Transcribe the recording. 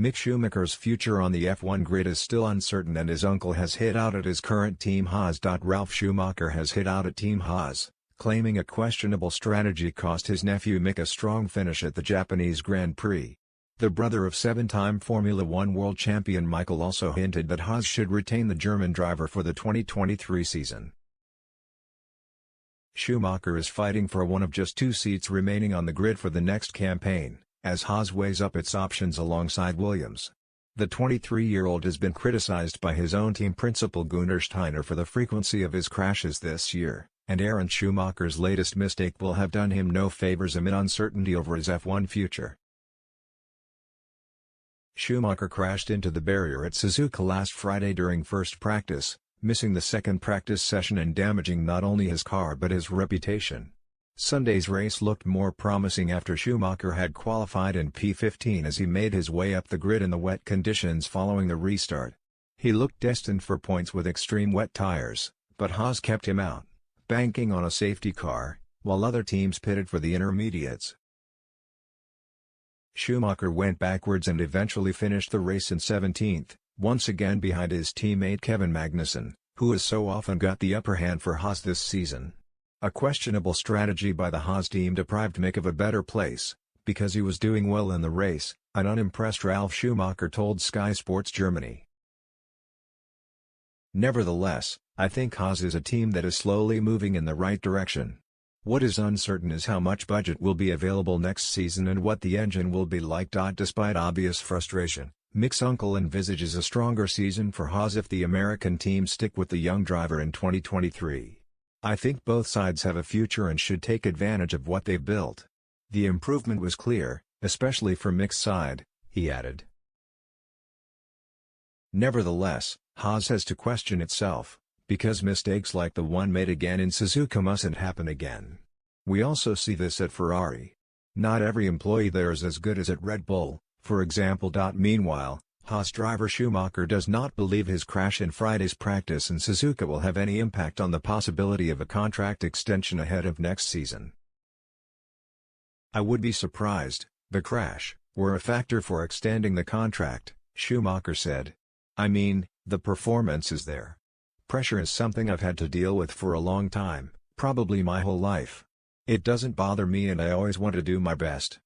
Mick Schumacher's future on the F1 grid is still uncertain and his uncle has hit out at his current team Haas. Ralf Schumacher has hit out at Team Haas, claiming a questionable strategy cost his nephew Mick a strong finish at the Japanese Grand Prix. The brother of seven-time Formula One world champion Michael also hinted that Haas should retain the German driver for the 2023 season. Schumacher is fighting for one of just two seats remaining on the grid for the next campaign, as Haas weighs up its options alongside Williams. The 23-year-old has been criticized by his own team principal Gunnar Steiner for the frequency of his crashes this year, and Aaron Schumacher's latest mistake will have done him no favors amid uncertainty over his F1 future. Schumacher crashed into the barrier at Suzuka last Friday during first practice, missing the second practice session and damaging not only his car but his reputation. Sunday's race looked more promising after Schumacher had qualified in P15 as he made his way up the grid in the wet conditions following the restart. He looked destined for points with extreme wet tires, but Haas kept him out, banking on a safety car, while other teams pitted for the intermediates. Schumacher went backwards and eventually finished the race in 17th, once again behind his teammate Kevin Magnussen, who has so often got the upper hand for Haas this season. A questionable strategy by the Haas team deprived Mick of a better place, because he was doing well in the race, an unimpressed Ralf Schumacher told Sky Sports Germany. Nevertheless, I think Haas is a team that is slowly moving in the right direction. What is uncertain is how much budget will be available next season and what the engine will be like. Despite obvious frustration, Mick's uncle envisages a stronger season for Haas if the American team stick with the young driver in 2023. I think both sides have a future and should take advantage of what they've built. The improvement was clear, especially for Mick's side, he added. Nevertheless, Haas has to question itself, because mistakes like the one made again in Suzuka mustn't happen again. We also see this at Ferrari. Not every employee there is as good as at Red Bull, for example. Meanwhile, Haas driver Schumacher does not believe his crash in Friday's practice in Suzuka will have any impact on the possibility of a contract extension ahead of next season. I would be surprised, the crash, were a factor for extending the contract, Schumacher said. I mean, the performance is there. Pressure is something I've had to deal with for a long time, probably my whole life. It doesn't bother me and I always want to do my best.